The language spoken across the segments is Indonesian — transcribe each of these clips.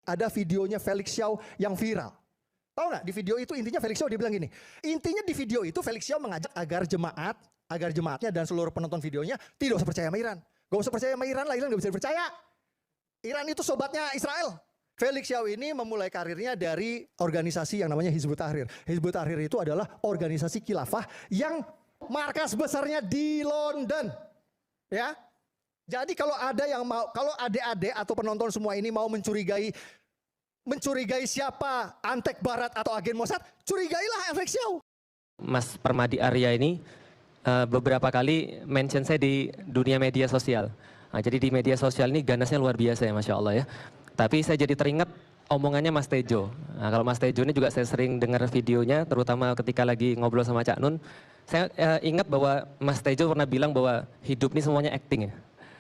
ada videonya Felix Xiao yang viral. Tahu nggak, di video itu intinya Felix Xiao dia bilang gini, intinya di video itu Felix Xiao mengajak agar jemaatnya dan seluruh penonton videonya tidak usah percaya sama Iran. Gak usah percaya sama Iran lah, Iran gak bisa dipercaya. Iran itu sobatnya Israel. Felix Xiao ini memulai karirnya dari organisasi yang namanya Hizbut Tahrir. Hizbut Tahrir itu adalah organisasi khilafah yang markas besarnya di London. Ya. Jadi kalau ada yang mau, kalau adik-adik atau penonton semua ini mau mencurigai siapa Antek Barat atau agen Mossad, curigailah Felix Xiao. Mas Permadi Arya ini beberapa kali mention saya di dunia media sosial. Nah, jadi di media sosial ini ganasnya luar biasa ya, Masya Allah ya. Tapi saya jadi teringat omongannya Mas Tejo. Nah, kalau Mas Tejo ini juga saya sering dengar videonya, terutama ketika lagi ngobrol sama Cak Nun. Saya ingat bahwa Mas Tejo pernah bilang bahwa hidup ini semuanya acting ya.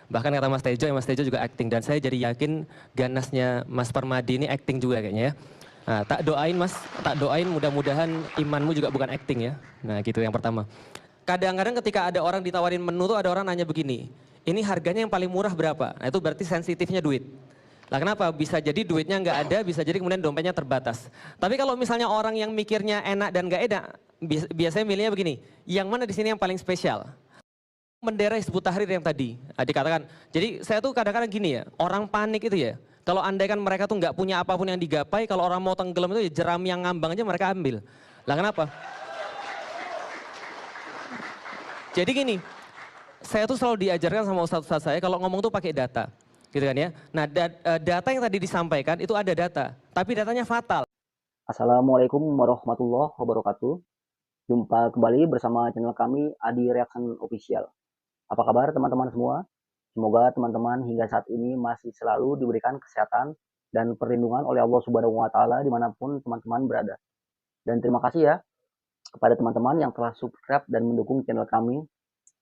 Bahkan kata Mas Tejo juga acting. Dan saya jadi yakin ganasnya Mas Permadi ini acting juga kayaknya ya. Nah, tak doain mudah-mudahan imanmu juga bukan acting ya. Nah gitu yang pertama. Kadang-kadang ketika ada orang ditawarin menu tuh ada orang nanya begini, ini harganya yang paling murah berapa? Nah itu berarti sensitifnya duit. Lah kenapa? Bisa jadi duitnya nggak ada, bisa jadi kemudian dompetnya terbatas. Tapi kalau misalnya orang yang mikirnya enak dan nggak enak, biasanya milihnya begini, yang mana di sini yang paling spesial? Bendera Hizbut Tahrir yang tadi dikatakan. Jadi saya tuh kadang-kadang gini ya, orang panik itu ya. Kalau andai kan mereka tuh nggak punya apapun yang digapai, kalau orang mau tenggelam itu ya jeram yang ngambang aja mereka ambil. Lah kenapa? Jadi gini, saya tuh selalu diajarkan sama ustadz-ustadz saya kalau ngomong tuh pakai data. Gitu kan ya. Nah data yang tadi disampaikan itu ada data, tapi datanya fatal. Assalamualaikum warahmatullahi wabarakatuh. Jumpa kembali bersama channel kami Adi Reaction Official. Apa kabar teman-teman semua? Semoga teman-teman hingga saat ini masih selalu diberikan kesehatan dan perlindungan oleh Allah Subhanahu wa Ta'ala dimanapun teman-teman berada. Dan terima kasih ya kepada teman-teman yang telah subscribe dan mendukung channel kami.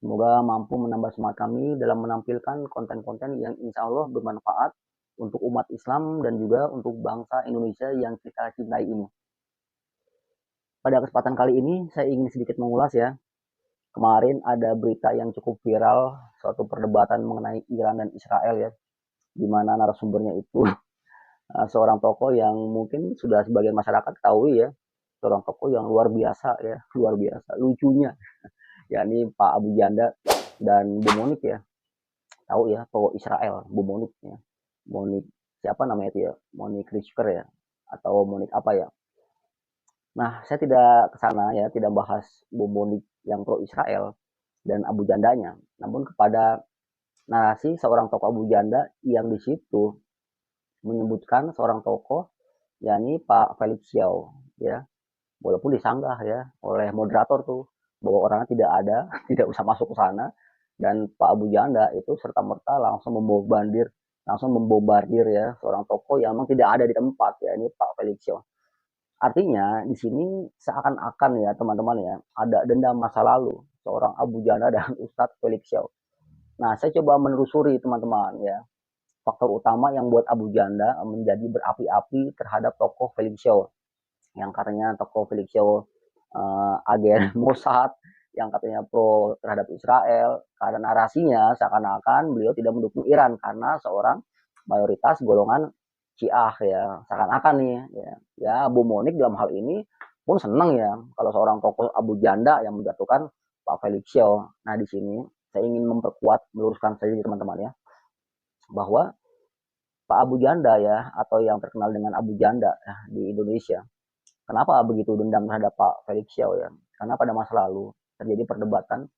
Semoga mampu menambah semangat kami dalam menampilkan konten-konten yang insya Allah bermanfaat untuk umat Islam dan juga untuk bangsa Indonesia yang kita cintai ini. Pada kesempatan kali ini saya ingin sedikit mengulas ya. Kemarin ada berita yang cukup viral, suatu perdebatan mengenai Iran dan Israel ya, di mana narasumbernya itu seorang tokoh yang mungkin sudah sebagian masyarakat ketahui ya, seorang tokoh yang luar biasa ya, luar biasa lucunya, yakni Pak Abu Janda dan Bu Monik ya, tahu ya, tokoh Israel, Bu Monik ya, Monik siapa namanya itu ya, Monik Rizker ya, atau Monik apa ya. Nah, saya tidak ke sana ya, tidak bahas Bu Monik yang pro Israel dan Abu Jandanya, namun kepada narasi seorang tokoh Abu Janda yang di situ menyebutkan seorang tokoh yakni Pak Felix Xiao ya, walaupun disanggah ya oleh moderator tuh bahwa orangnya tidak ada, tidak usah masuk ke sana, dan Pak Abu Janda itu serta-merta langsung membombardir ya seorang tokoh yang memang tidak ada di tempat ya, ini Pak Felix Xiao. Artinya di sini seakan-akan ya teman-teman ya, ada dendam masa lalu seorang Abu Janda dan Ustadz Felix Xiao. Nah, saya coba menelusuri teman-teman ya, faktor utama yang buat Abu Janda menjadi berapi-api terhadap tokoh Felix Xiao. Yang katanya tokoh Felix Xiao agen Mossad, yang katanya pro terhadap Israel, karena narasinya seakan-akan beliau tidak mendukung Iran karena seorang mayoritas golongan Syiah ya, seakan-akan nih ya Bu Monik dalam hal ini pun senang ya kalau seorang tokoh Abu Janda yang menjatuhkan Pak Felix Xiao. Nah di sini saya ingin memperkuat, meluruskan saja teman-teman ya, bahwa Pak Abu Janda ya, atau yang terkenal dengan Abu Janda ya, di Indonesia, kenapa begitu dendam terhadap Pak Felix Xiao ya? Karena pada masa lalu terjadi perdebatan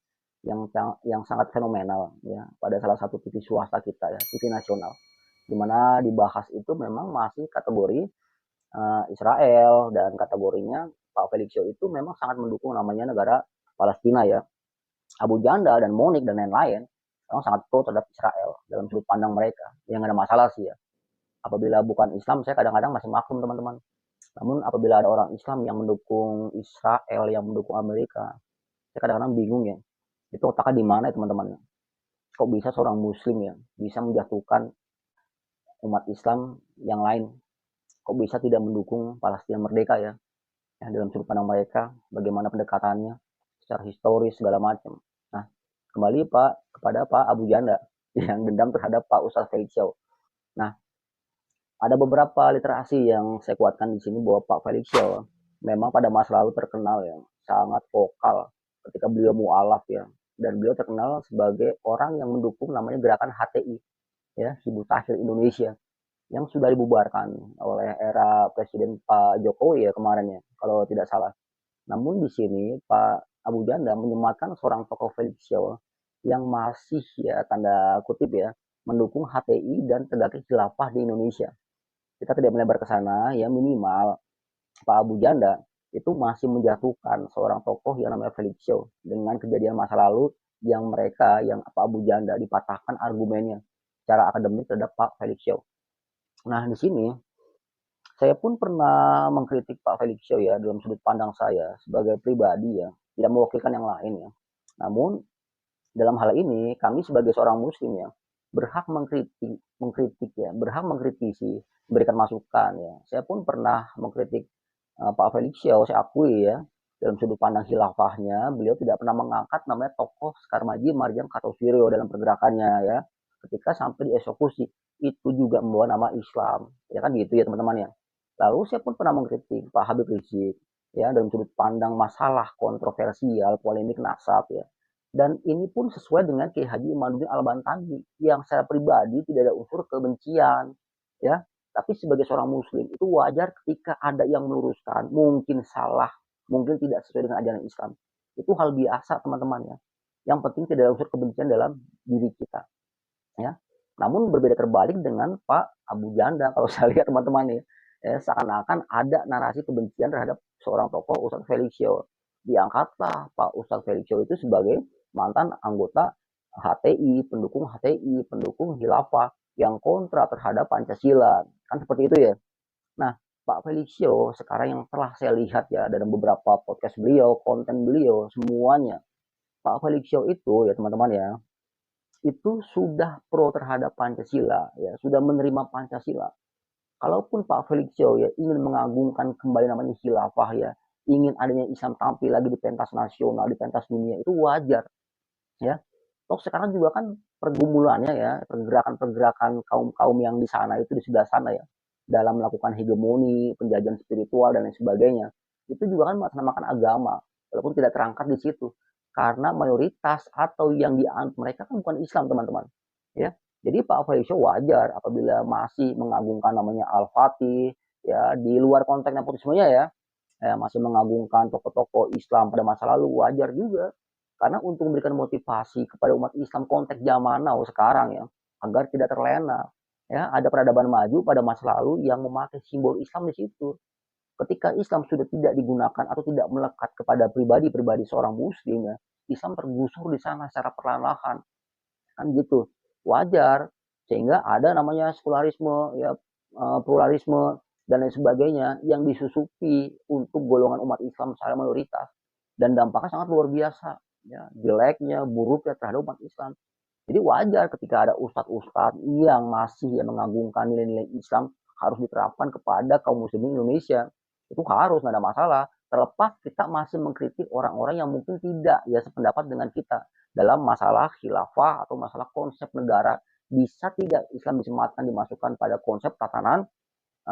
yang sangat fenomenal ya pada salah satu TV swasta kita ya, TV nasional, di mana dibahas itu memang masih kategori Israel, dan kategorinya Pak Felix Xiao itu memang sangat mendukung namanya negara Palestina ya. Abu Janda dan Monik dan lain-lain memang sangat pro terhadap Israel dalam sudut pandang mereka. Yang ada masalah sih ya. Apabila bukan Islam, saya kadang-kadang masih maklum teman-teman. Namun apabila ada orang Islam yang mendukung Israel, yang mendukung Amerika, saya kadang-kadang bingung ya. Itu otaknya di mana ya teman-teman? Kok bisa seorang Muslim ya bisa menjatuhkan umat Islam yang lain? Kok bisa tidak mendukung Palestina merdeka ya? Ya dalam sudut pandang mereka, bagaimana pendekatannya secara historis segala macam. Nah, kembali kepada Pak Abu Janda yang dendam terhadap Pak Ustadz Felix Xiao. Nah, Ada beberapa literasi yang saya kuatkan di sini bahwa Pak Felix Shaw memang pada masa lalu terkenal ya, sangat vokal ketika beliau mualaf ya. Dan beliau terkenal sebagai orang yang mendukung namanya gerakan HTI ya, Hizbut Tahrir Indonesia yang sudah dibubarkan oleh era Presiden Pak Jokowi ya kemarin ya, kalau tidak salah. Namun di sini Pak Abu Janda menyematkan seorang tokoh Felix Shaw yang masih ya tanda kutip ya mendukung HTI dan tegaknya khilafah di Indonesia. Kita tidak melebar ke sana ya, minimal Pak Abu Janda itu masih menjatuhkan seorang tokoh yang namanya Felix Shaw dengan kejadian masa lalu yang mereka yang Pak Abu Janda dipatahkan argumennya secara akademik terhadap Pak Felix Shaw. Nah di sini saya pun pernah mengkritik Pak Felix Shaw ya dalam sudut pandang saya sebagai pribadi ya, tidak mewakilkan yang lain ya. Namun dalam hal ini kami sebagai seorang muslim ya berhak mengkritik ya, berhak mengkritisi, memberikan masukan ya. Saya pun pernah mengkritik Pak Felix Shaw, saya akui ya dalam sudut pandang khilafahnya beliau tidak pernah mengangkat namanya tokoh Sekar Maji Marjam Kartosuwiryo dalam pergerakannya ya. Ketika sampai dieksekusi itu juga membawa nama Islam ya kan gitu ya teman-teman ya. Lalu saya pun pernah mengkritik Pak Habib Rizik ya dalam sudut pandang masalah kontroversial polemik nasab ya. Dan ini pun sesuai dengan Kiai Haji Imanuddin Al-Bantani yang secara pribadi tidak ada unsur kebencian ya. Tapi sebagai seorang muslim itu wajar ketika ada yang meluruskan, mungkin salah, mungkin tidak sesuai dengan ajaran Islam. Itu hal biasa teman-teman ya. Yang penting tidak ada unsur kebencian dalam diri kita ya. Namun berbeda terbalik dengan Pak Abu Janda kalau saya lihat teman-teman ya, seakan-akan ada narasi kebencian terhadap seorang tokoh Ustadz Felix Shaw. Diangkatlah Pak Ustadz Felix Shaw itu sebagai mantan anggota HTI, pendukung khilafah yang kontra terhadap Pancasila. Kan seperti itu ya. Nah, Pak Felix Shaw sekarang yang telah saya lihat ya dalam beberapa podcast beliau, konten beliau, semuanya. Pak Felix Shaw itu ya teman-teman ya, itu sudah pro terhadap Pancasila ya, sudah menerima Pancasila. Kalaupun Pak Felix Shaw ya ingin mengagungkan kembali namanya khilafah ya, ingin adanya Islam tampil lagi di pentas nasional, di pentas dunia, itu wajar ya. Toh sekarang juga kan pergumulannya ya, pergerakan-pergerakan kaum-kaum yang di sana itu di sebelah sana ya, dalam melakukan hegemoni, penjajahan spiritual dan lain sebagainya. Itu juga kan mengatasnamakan agama, walaupun tidak terangkat di situ. Karena mayoritas atau yang dianut mereka kan bukan Islam teman-teman. Ya, jadi Pak Felix wajar apabila masih mengagungkan namanya Al-Fatih ya di luar konteks nepotismenya ya, masih mengagungkan tokoh-tokoh Islam pada masa lalu, wajar juga. Karena untuk memberikan motivasi kepada umat Islam konteks zaman now sekarang ya, agar tidak terlena. Ya, ada peradaban maju pada masa lalu yang memakai simbol Islam di situ. Ketika Islam sudah tidak digunakan atau tidak melekat kepada pribadi-pribadi seorang muslim ya, Islam tergusur di sana secara perlahan-lahan. Kan gitu. Wajar. Sehingga ada namanya sekularisme ya, pluralisme dan lain sebagainya yang disusupi untuk golongan umat Islam secara mayoritas. Dan dampaknya sangat luar biasa ya, jeleknya, buruknya terhadap umat Islam. Jadi wajar ketika ada ustadz-ustadz yang masih ya mengagungkan nilai-nilai Islam harus diterapkan kepada kaum muslimin Indonesia. Itu harus, nggak ada masalah. Terlepas kita masih mengkritik orang-orang yang mungkin tidak ya sependapat dengan kita dalam masalah khilafah atau masalah konsep negara. Bisa tidak Islam disematkan, dimasukkan pada konsep tatanan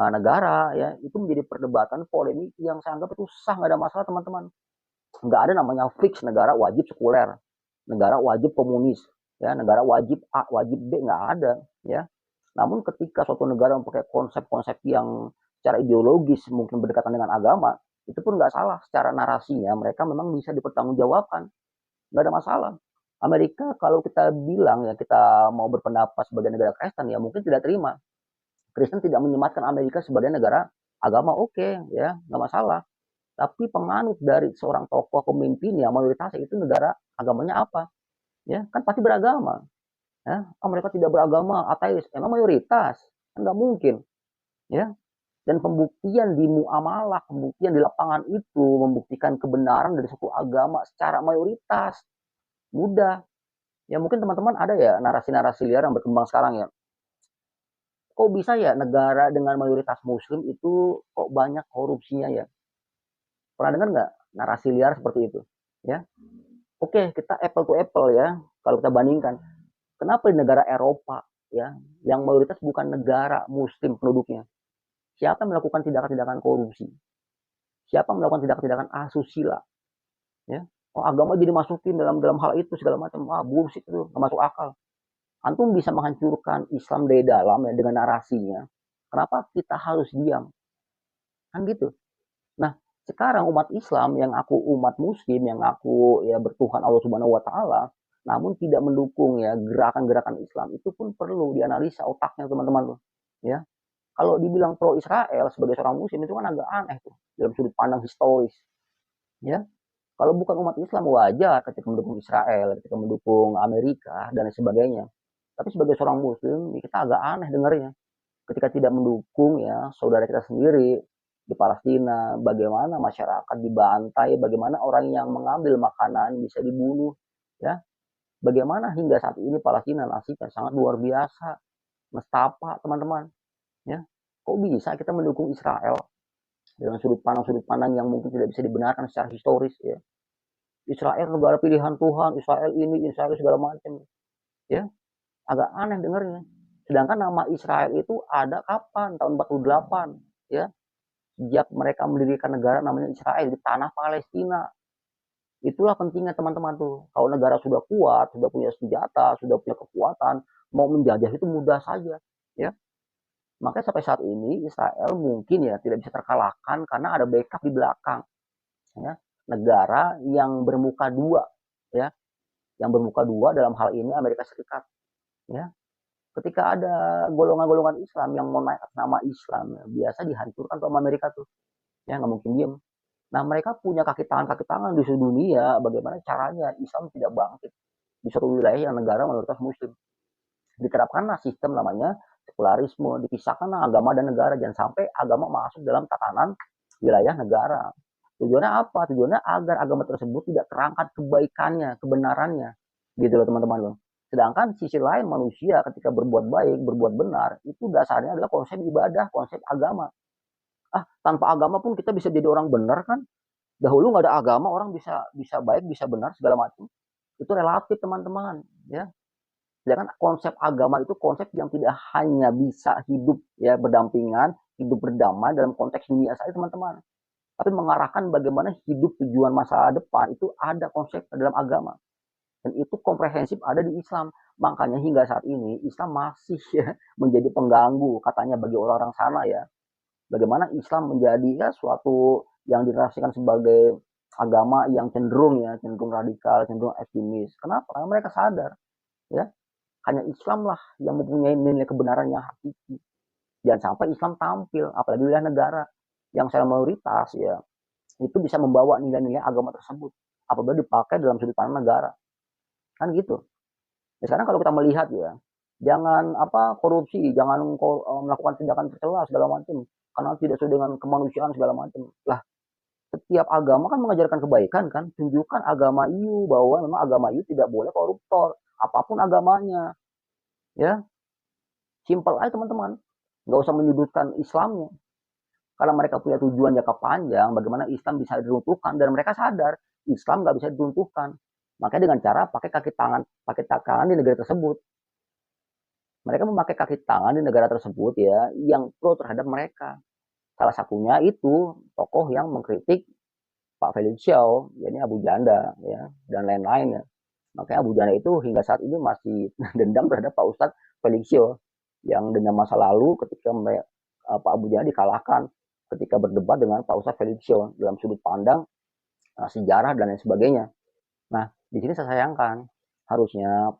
negara ya, itu menjadi perdebatan polemik yang saya anggap itu sah, nggak ada masalah teman-teman. Nggak ada namanya fix negara wajib sekuler, negara wajib komunis, ya negara wajib A, wajib B, nggak ada ya. Namun ketika suatu negara memakai konsep-konsep yang secara ideologis mungkin berdekatan dengan agama, itu pun nggak salah. Secara narasinya mereka memang bisa dipertanggungjawabkan, nggak ada masalah. Amerika kalau kita bilang ya kita mau berpendapat sebagai negara Kristen ya mungkin tidak terima. Kristen tidak menyematkan Amerika sebagai negara agama, oke ya nggak masalah. Tapi penganut dari seorang tokoh pemimpin yang mayoritas itu negara agamanya apa? Ya kan pasti beragama. Ya, mereka tidak beragama, ateis, emang mayoritas, kan nggak mungkin. Ya, dan pembuktian di muamalah, pembuktian di lapangan itu membuktikan kebenaran dari suatu agama secara mayoritas mudah. Ya mungkin teman-teman ada ya narasi-narasi liar yang berkembang sekarang ya. Kok bisa ya negara dengan mayoritas muslim itu kok banyak korupsinya ya? Pernah dengar nggak narasi liar seperti itu? Ya, oke kita apple to apple ya. Kalau kita bandingkan, kenapa di negara Eropa ya, yang mayoritas bukan negara muslim penduduknya. Siapa yang melakukan tindakan-tindakan korupsi? Siapa yang melakukan tindakan-tindakan asusila? Ya, oh agama jadi masukin dalam dalam hal itu segala macam. Wah, bullshit itu, nggak masuk akal. Antum bisa menghancurkan Islam dari dalam ya dengan narasinya. Kenapa kita harus diam? Kan gitu. Nah, sekarang umat Islam yang aku umat muslim yang aku ya bertuhan Allah Subhanahu wa taala, namun tidak mendukung ya gerakan-gerakan Islam itu pun perlu dianalisa otaknya teman-teman tuh. Ya. Kalau dibilang pro Israel sebagai seorang muslim itu kan agak aneh tuh dalam sudut pandang historis. Ya. Kalau bukan umat Islam wajar ketika mendukung Israel, ketika mendukung Amerika dan sebagainya. Tapi sebagai seorang muslim kita agak aneh dengarnya ketika tidak mendukung ya saudara kita sendiri di Palestina, bagaimana masyarakat dibantai, bagaimana orang yang mengambil makanan bisa dibunuh, ya. Bagaimana hingga saat ini Palestina nasibnya sangat luar biasa, nestapa teman-teman, ya. Kok bisa kita mendukung Israel dengan sudut pandang yang mungkin tidak bisa dibenarkan secara historis, ya. Israel negara pilihan Tuhan, Israel ini, Israel segala macam, ya. Agak aneh dengarnya. Sedangkan nama Israel itu ada kapan? Tahun 48, ya. Sejak mereka mendirikan negara namanya Israel di tanah Palestina. Itulah pentingnya teman-teman tuh. Kalau negara sudah kuat, sudah punya senjata, sudah punya kekuatan, mau menjajah itu mudah saja, ya. Makanya sampai saat ini Israel mungkin ya tidak bisa terkalahkan karena ada backup di belakang, ya. Negara yang bermuka dua, ya. Yang bermuka dua dalam hal ini Amerika Serikat, ya. Ketika ada golongan-golongan Islam yang mau naik atas nama Islam, ya, biasa dihancurkan sama Amerika tuh, ya nggak mungkin diem. Nah mereka punya kaki tangan di seluruh dunia, bagaimana caranya Islam tidak bangkit di suatu wilayah yang negara mayoritas Muslim. Diterapkanlah sistem namanya sekularisme, dipisahkanlah agama dan negara, jangan sampai agama masuk dalam tatanan wilayah negara. Tujuannya apa? Tujuannya agar agama tersebut tidak terangkat kebaikannya, kebenarannya, gitu loh teman-teman loh. Sedangkan sisi lain manusia ketika berbuat baik, berbuat benar, itu dasarnya adalah konsep ibadah, konsep agama. Ah, tanpa agama pun kita bisa jadi orang benar kan? Dahulu nggak ada agama, orang bisa bisa baik, bisa benar segala macam. Itu relatif teman-teman, ya. Sedangkan konsep agama itu konsep yang tidak hanya bisa hidup ya berdampingan, hidup berdamai dalam konteks dunia saja teman-teman. Tapi mengarahkan bagaimana hidup tujuan masa depan itu ada konsep dalam agama. Dan itu komprehensif ada di Islam. Makanya hingga saat ini Islam masih ya, menjadi pengganggu katanya bagi orang-orang sana ya. Bagaimana Islam menjadi ya suatu yang dirasikan sebagai agama yang cenderung ya, cenderung radikal, cenderung ekstremis. Kenapa? Karena mereka sadar ya, hanya Islam lah yang mempunyai nilai kebenaran yang hakiki. Jangan sampai Islam tampil, apalagi wilayah negara yang secara mayoritas ya, itu bisa membawa nilai-nilai agama tersebut apabila dipakai dalam sudut pandang negara. Kan gitu. Ya, sekarang kalau kita melihat ya, jangan apa korupsi, jangan melakukan tindakan tercela segala macam karena tidak sesuai dengan kemanusiaan segala macam. Lah, setiap agama kan mengajarkan kebaikan kan, tunjukkan agama you bahwa memang agama you tidak boleh koruptor, apapun agamanya. Ya, simpel aja teman-teman. Nggak usah menyudutkan Islamnya. Karena mereka punya tujuan jangka panjang, bagaimana Islam bisa diruntuhkan dan mereka sadar Islam nggak bisa diruntuhkan. Makanya dengan cara pakai tangan di negara tersebut. Mereka memakai kaki tangan di negara tersebut ya, yang pro terhadap mereka. Salah satunya itu tokoh yang mengkritik Pak Felix Xiao, yakni Abu Janda ya, dan lain-lain ya. Makanya Abu Janda itu hingga saat ini masih dendam terhadap Pak Ustadz Felix Xiao yang dendam masa lalu ketika Pak Abu Janda dikalahkan ketika berdebat dengan Pak Ustadz Felix Xiao dalam sudut pandang sejarah dan lain sebagainya. Nah, di sini saya sayangkan harusnya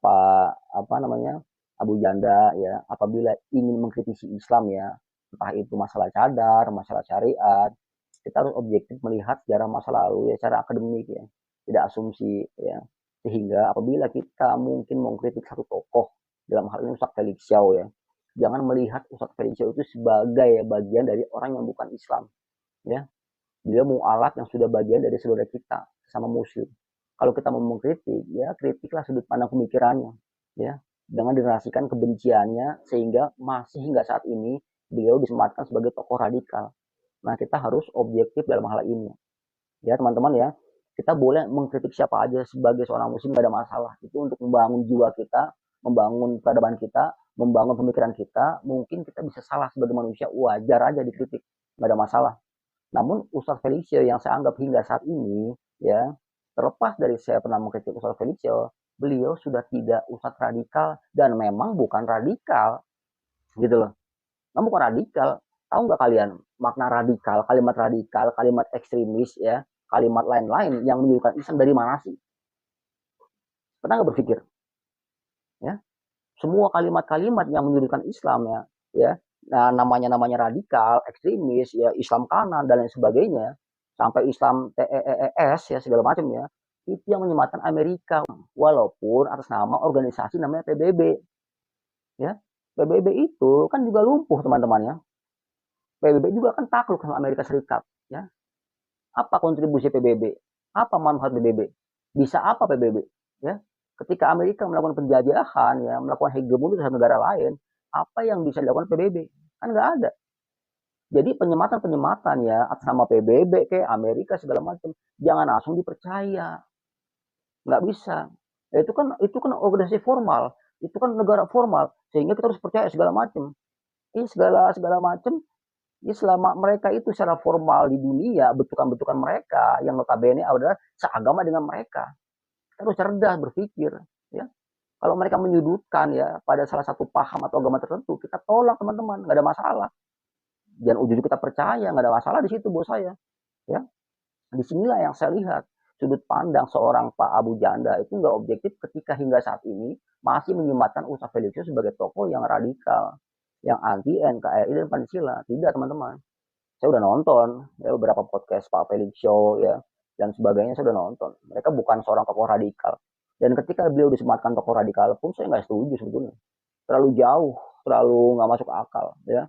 Abu Janda ya apabila ingin mengkritisi Islam ya, entah itu masalah cadar, masalah syariat, kita harus objektif melihat sejarah masa lalu ya secara akademik ya, tidak asumsi ya. Sehingga apabila kita mungkin mengkritik satu tokoh dalam hal ini Ustadz Felix Xiao ya, jangan melihat Ustadz Felix Xiao itu sebagai bagian dari orang yang bukan Islam ya. Beliau mu'alaf yang sudah bagian dari saudara kita sama muslim. Kalau kita mau mengkritik ya kritiklah sudut pandang pemikirannya ya, dengan dinarasikan kebenciannya sehingga masih hingga saat ini beliau disematkan sebagai tokoh radikal. Nah, kita harus objektif dalam hal ini. Ya, teman-teman ya. Kita boleh mengkritik siapa aja sebagai seorang muslim, gak ada masalah. Itu untuk membangun jiwa kita, membangun peradaban kita, membangun pemikiran kita, mungkin kita bisa salah sebagai manusia, wajar aja dikritik, nggak ada masalah. Namun Ustadz Felixio yang saya anggap hingga saat ini, ya, terlepas dari saya pernah mengkritik Ustadz Felixio, beliau sudah tidak Ustadz radikal dan memang bukan radikal, gitu loh. Memang bukan radikal. Tahu nggak kalian makna radikal, kalimat ekstremis, ya, kalimat lain-lain yang menunjukkan Islam dari mana sih? Pernah nggak berpikir? Ya, semua kalimat-kalimat yang menyudutkan Islam, ya, nah, namanya radikal, ekstremis, ya, Islam kanan dan lain sebagainya, sampai Islam TEES, ya, segala macam, ya, itu yang menyematkan Amerika, walaupun atas nama organisasi namanya PBB, ya. PBB itu kan juga lumpuh, teman-teman, ya. PBB juga kan takluk sama Amerika Serikat, ya. Apa kontribusi PBB? Apa manfaat PBB? Bisa apa PBB? Ya, ketika Amerika melakukan penjajahan, ya, melakukan hegemoni terhadap negara lain, apa yang bisa dilakukan PBB? Kan nggak ada. Jadi penyematan ya atas nama PBB ke Amerika segala macam, jangan langsung dipercaya. Nggak bisa. Ya, itu kan organisasi formal, itu kan negara formal, sehingga kita harus percaya segala macam. Ini segala macam. Ya, selama mereka itu secara formal di dunia, bentukan-bentukan mereka yang notabene adalah seagama dengan mereka. Kita harus cerdas berpikir, ya. Kalau mereka menyudutkan, ya, pada salah satu paham atau agama tertentu, kita tolak, teman-teman, nggak ada masalah. Dan ujung kita percaya, nggak ada masalah di situ, bos saya, ya. Disinilah yang saya lihat sudut pandang seorang Pak Abu Janda itu nggak objektif ketika hingga saat ini masih menyematkan Ustadz Felixio sebagai tokoh yang radikal, yang anti NKRI dan Pancasila. Tidak, teman-teman. Saya udah nonton, ya, beberapa podcast Pak Felixio, ya, dan sebagainya, saya udah nonton. Mereka bukan seorang tokoh radikal. Dan ketika beliau disematkan tokoh radikal pun saya nggak setuju sebetulnya. Terlalu jauh, terlalu nggak masuk akal, ya.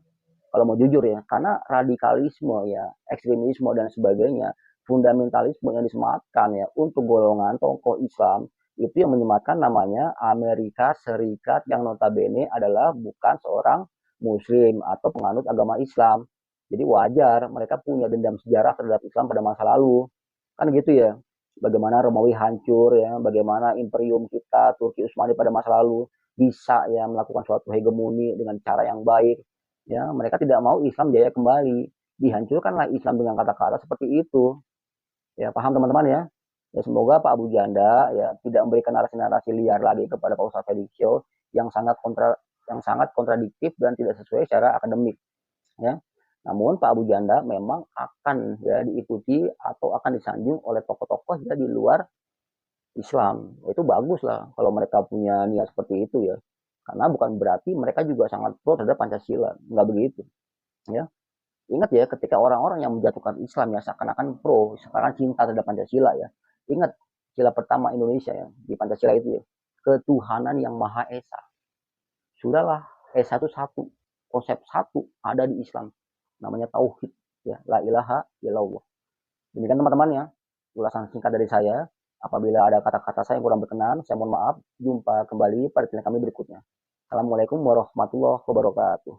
Kalau mau jujur, ya, karena radikalisme, ya, ekstremisme dan sebagainya, fundamentalisme yang disematkan, ya, untuk golongan tokoh Islam itu yang menyematkan namanya Amerika Serikat yang notabene adalah bukan seorang Muslim atau penganut agama Islam. Jadi wajar mereka punya dendam sejarah terhadap Islam pada masa lalu. Kan gitu, ya. Bagaimana Romawi hancur, ya, bagaimana imperium kita Turki Utsmani pada masa lalu bisa, ya, melakukan suatu hegemoni dengan cara yang baik. Ya, mereka tidak mau Islam jaya kembali. Dihancurkanlah Islam dengan kata-kata seperti itu. Ya, paham, teman-teman, ya. Ya, semoga Pak Abu Janda, ya, tidak memberikan narasi-narasi liar lagi kepada Pak Ustadz Felixio yang sangat kontradiktif dan tidak sesuai secara akademik, ya. Namun Pak Abu Janda memang akan, ya, diikuti atau akan disanjung oleh tokoh-tokoh, ya, di luar Islam. Itu bagus lah kalau mereka punya niat seperti itu, ya. Karena bukan berarti mereka juga sangat pro terhadap Pancasila, nggak begitu, ya. Ingat, ya, ketika orang-orang yang menjatuhkan Islam, ya, seakan-akan pro, sekarang cinta terhadap Pancasila, ya. Ingat sila pertama Indonesia, ya, di Pancasila itu, ya, ketuhanan yang Maha Esa. Sudahlah, Esa itu satu, konsep satu ada di Islam, namanya tauhid, ya, la ilaha illallah. Demikian, teman-teman, ya, ulasan singkat dari saya. Apabila ada kata-kata saya yang kurang berkenan, saya mohon maaf. Jumpa kembali pada channel kami berikutnya. Assalamualaikum warahmatullahi wabarakatuh.